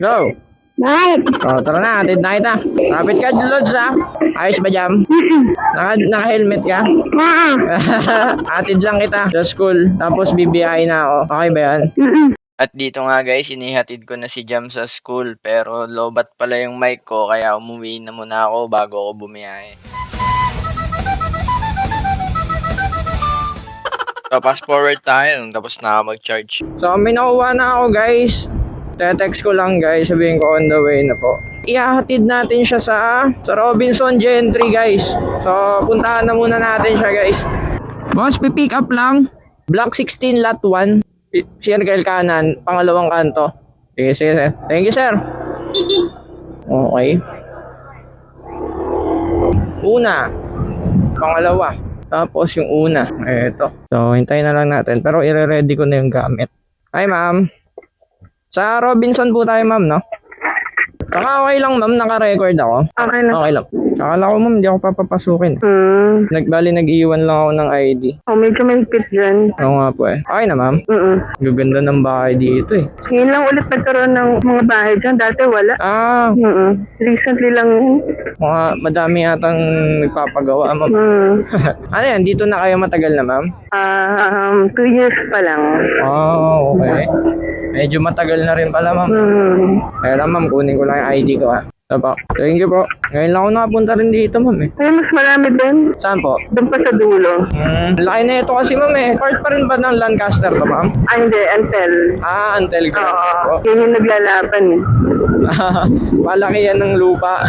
Go! Bakit? Tara na, atid na kita. Rapid ka, Lods, ha? Ayos ba, Jam? Naka-helmet ka? Oo. Atid lang kita sa school, tapos bibiyahin na ako. Okay ba yan? At dito nga guys, inihatid ko na si Jam sa school pero lobat pala yung mic ko kaya umuwi na muna ako bago ako bumiyahe. So fast forward tayo, tapos na ako mag-charge. So, may nakuha na ako, guys. Text ko lang, guys. Sabihin ko on the way na po. Ihahatid natin siya sa Robinson Gentry, guys. So, puntahan na muna natin siya, guys. Boss, pipick up lang. Block 16, lot 1. Circle kanan, pangalawang kanto. Sige, sige, sir. Thank you, sir. Okay. Una. Pangalawa. Tapos yung una. Eto. So, hintayin na lang natin. Pero i-ready ko na yung gamit. Hi, ma'am. Sa Robinson po tayo, ma'am, no? Saka okay lang, ma'am. Naka-record ako. Okay na. Okay lang. Akala ko, ma'am, hindi ako papapasukin. Nag-iwan lang ako ng ID. Oh, medyo mahigpit dyan. Oo nga po eh. Okay na, ma'am. Gaganda ng bahay dito eh. Ngayon lang ulit nagkaroon ng mga bahay dyan. Dati wala. Recently lang yun. Madami yatang nagpapagawa, ma'am. Ano yan? Dito na kayo matagal na, ma'am? 2 years pa lang. Oh, okay. Medyo matagal na rin pala, ma'am. Kaya lang, ma'am, kunin ko lang yung ID ko, ha. Diba? Thank you po. Ngayon lang ako nakapunta rin dito, ma'am, eh. Ay, mas marami din. Saan po? Doon pa sa dulo. Laki na ito kasi, ma'am, eh. Part pa rin ba ng Lancaster to, ma'am? Hindi, Antel. Antel ko. Oo. Yun yung naglalaban eh. Malaki yan ng lupa.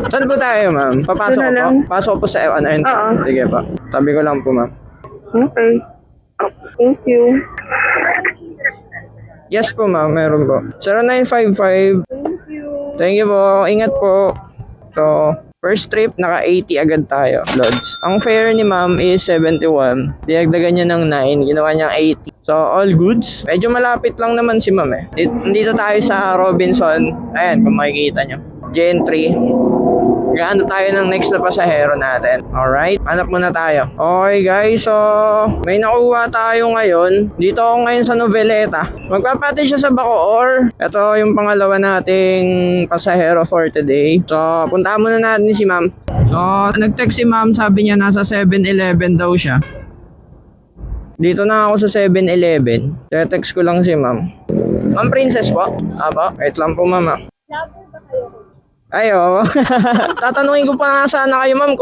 Saan po tayo, ma'am? Papasok ko po? Pasok po sa entrance. Oo. Sige po. Tabi ko lang po, ma'am. Okay. Thank you. Yes po, ma'am. Meron po. 0955. Thank you po. Ingat po. So, first trip, naka-80 agad tayo, Lods. Ang fare ni ma'am is 71. Dinagdagan niya ng 9. Ginawa niyang 80. So, all goods. Medyo malapit lang naman si ma'am, eh. Dito tayo sa Robinson. Ayan, kung makikita nyo. Gentry. Gaano tayo ng next na pasahero natin. Alright, hanap muna tayo. Okay guys, so may nakuha tayo ngayon. Dito ako ngayon sa Noveleta. Magpapatid siya sa Bacoor. Ito yung pangalawa nating pasahero for today. So, puntahan muna natin si ma'am. So, nag-text si ma'am, sabi niya nasa 7-Eleven daw siya. Dito na ako sa 7-Eleven. Text ko lang si ma'am. Ma'am Princess po? Apo, wait lang po ma'am. Ayo. Tatanungin ko pa sana kayo, ma'am,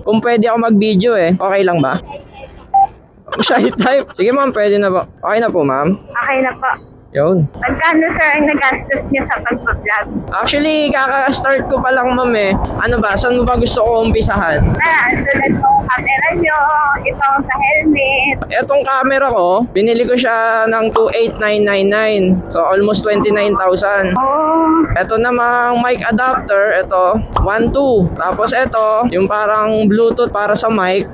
kung pwede ako mag-video eh. Okay lang ba? Shy type. Sige, ma'am, pwede na po. Okay na po, ma'am. Okay na po. Yun. Magkano sir ang nagastos niya sa pag-vlog? Actually, kaka-start ko pa lang, ma'am eh. Ano ba? Saan mo ba gusto ko umpisahan? Sulat po camera nyo, itong sa helmet. Etong camera ko, binili ko siya ng 28,999. So, almost 29,000. Oh, Ito namang mic adapter, ito, 1.2. Tapos ito, yung parang Bluetooth para sa mic,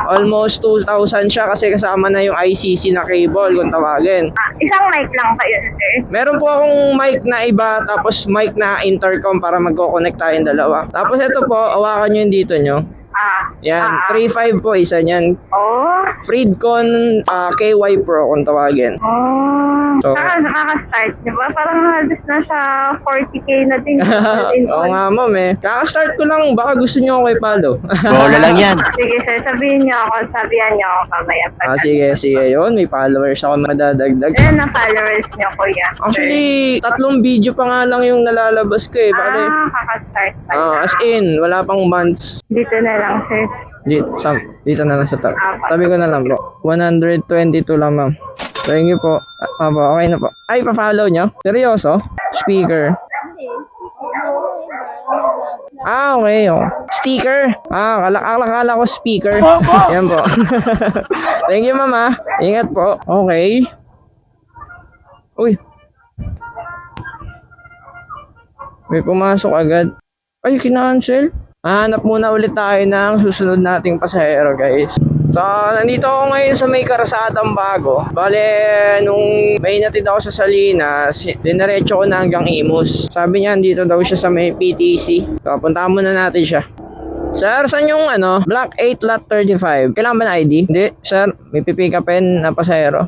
almost 2,000 siya kasi kasama na yung ICC na cable kung tawagin. isang mic lang pa yun sir. Meron po akong mic na iba, tapos mic na intercom para magko-connect tayong dalawa. Tapos ito po, hawakan nyo yung dito nyo. Yan, 3.5 po isa niyan. Oh. Freedcon KY Pro kung tawagin. Oh. So, Nakaka-start, di ba? Parang halos na sa 40k na din. Oo nga, ma'am eh. Kaka-start ko lang, baka gusto nyo ako i-follow. Bola lang yan. Sige sir, sabihin niyo ako ako mamaya pa. Sige, sige yun. May followers ako madadagdag. Ilan na followers niyo kuya? Actually, 3 video pa nga lang yung nalalabas ko eh. Bale, Kaka-start pa lang. as in, wala pang months. Dito na lang sir. Dito na lang sa tabi. Tabi ko na lang po. 122 lang, ma'am. Thank you po. Apo, okay na po. Ay, pa-follow nyo? Seryoso? Speaker. Okay. Oh. Sticker. Akala ko speaker. Yan po. Thank you, mama. Ingat po. Okay. Uy. May pumasok agad. Ay, kinancel. Hanap muna ulit tayo ng susunod nating pasahero, guys. So, nandito ako ngayon sa may karasadang bago. Bale, nung may natid ako sa Salinas, dinaretso ko na hanggang Imus. Sabi niya, dito daw siya sa may PTC. So, puntahan muna natin siya. Sir, saan yung Block 8, Lot 35? Kailangan ba na ID? Hindi, sir. May pipick upin na pasahero.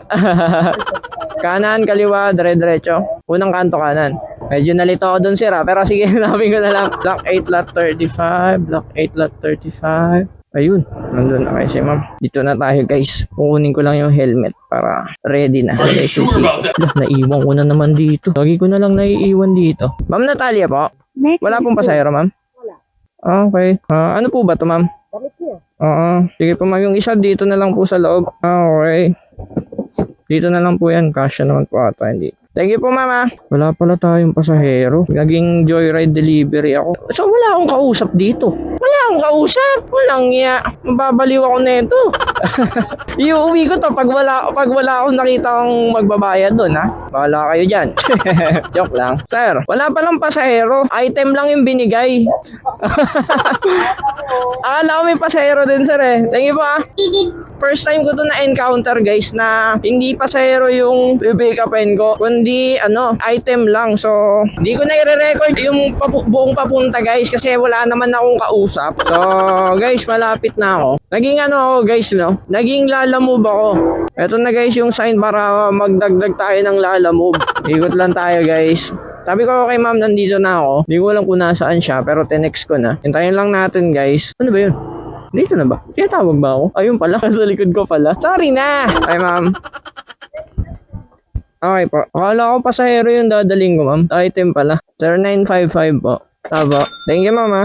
Kanan, kaliwa, dire-diretso. Unang kanto kanan. Medyo nalito ako dun, sir, pero sige, hanapin ko na lang. Block 8, lot 35. Block 8, lot 35. Ayun, nandun na kayo si ma'am. Dito na tayo, guys. Kukunin ko lang yung helmet para ready na. Naiwan ko na naman dito. Lagi ko na lang naiiwan dito. Ma'am Natalia po? Wala pong pasahero, ma'am? Wala. Okay. Ano po ba to, ma'am? Damit niya. Oo. Sige po, ma'am. Yung isa dito na lang po sa loob. Okay. Dito na lang po yan. Kasya naman po ata. Hindi. Thank you po, mama. Wala pala tayong pasahero. Naging joyride delivery ako. So, wala akong kausap dito. Wala akong kausap. Walang iya. Mababaliw ako nito. Iuwi ko to pag wala akong nakita akong magbabayad doon, ha? Bahala kayo dyan. Joke lang. Sir, wala palang pasahero. Item lang yung binigay. Akala ko may pasahero din, sir, eh. Thank you po, ha. First time ko to na-encounter, guys, na hindi pasahero yung pick upin ko, kundi item lang. So, hindi ko na i-record yung buong papunta, guys, kasi wala naman akong kausap. So, guys, malapit na ako. Naging guys, no? Naging lalamove ako. Eto na, guys, yung sign para magdagdag tayo ng lalamove. Ikot lang tayo, guys. Sabi ko kay ma'am, nandito na ako. Hindi ko alam kung nasaan siya, pero tinext ko na. Hintayin lang natin, guys. Ano ba yun? Dito na ba? Tinatawag ba ako? Ayun pala. Sa likod ko pala. Sorry na! Ay, ma'am. Okay po. Akala ko pasahero yung dadaling ko, ma'am. Item pala. 0955 po. Tabo. Thank you, ma'am, ha.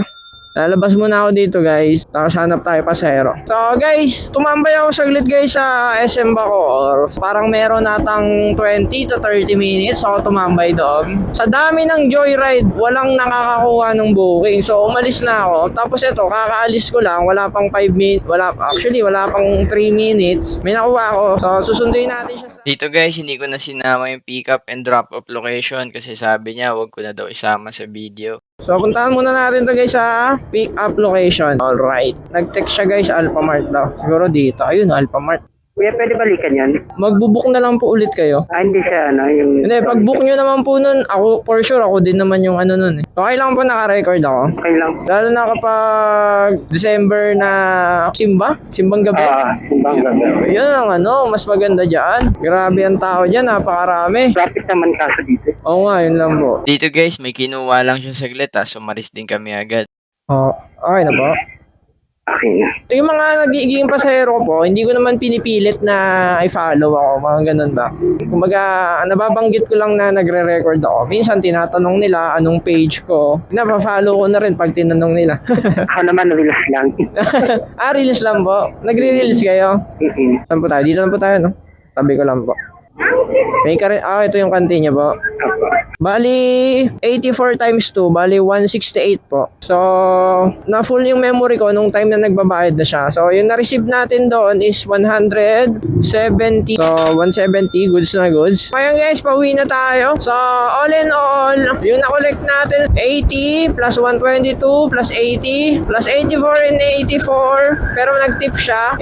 Lalabas muna ako dito, guys. Tapos hanap tayo pasahero. So, guys, tumambay ako saglit, guys, sa SM Bacoor. Parang meron natang 20 to 30 minutes ako tumambay doon. Sa dami ng joyride, walang nakakakuha ng booking. So, umalis na ako. Tapos ito, kakaalis ko lang. Wala pang 5 minutes. Wala pang 3 minutes. May nakuha ako. So, susunduin natin siya sa... Dito guys, hindi ko na sinama yung pick up and drop off location kasi sabi niya wag ko na daw isama sa video. So, puntahan muna natin to, guys, sa pick up location. Alright. Nag-text siya, guys, Alphamart daw. Siguro dito. Ayun, Alphamart. Kuya, pwede balikan yan? Magbubook na lang po ulit kayo. Hindi siya, yung... Hindi, pag book nyo naman po nun, ako, for sure, ako din naman yung nun eh. Okay lang po naka-record ako. Okay lang. Lalo na kapag December na Simbang gabi. Simbang gabi. Yun ang mas maganda dyan. Grabe ang tao dyan, napakarami. Traffic naman kaso dito. Oo nga, yun lang po. Dito guys, may kinuha lang siya saglit sumaris din kami agad. Okay na po. Okay na. Yung mga nagiging pasahero ko po, hindi ko naman pinipilit na i-follow ako, mga ganun ba. Kumbaga, nababanggit ko lang na nagre-record ako. Minsan tinatanong nila anong page ko. Napafollow ko na rin pag tinanong nila. Ako naman, release lang. Release lang po. Nagre-release kayo? Saan po tayo? Dito lang po tayo, no? Tabi ko lang po. May ito yung kantin niya po. Bali, 84 times 2, bali 168 po. So, na-full yung memory ko nung time na nagbabayad na siya. So, yung na-receive natin doon is 170. So, 170, goods na goods. Kaya guys, pauwi na tayo. So, all in all, yung na-collect natin, 80 plus 122 plus 80 plus 84 and 84. Pero nag-tip siya.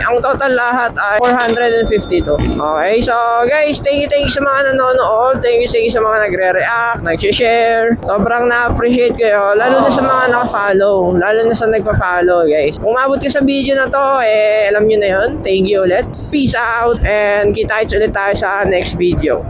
Ang total lahat ay 452. Okay, so guys, thank you sa mga nanonood. Thank you sa mga nagre-react, nag-share. Sobrang na-appreciate kayo. Lalo na sa mga naka-follow. Lalo na sa nagpa-follow, guys. Kung umabot ka sa video na to, alam nyo na yun. Thank you ulit. Peace out. And kita ulit tayo sa next video.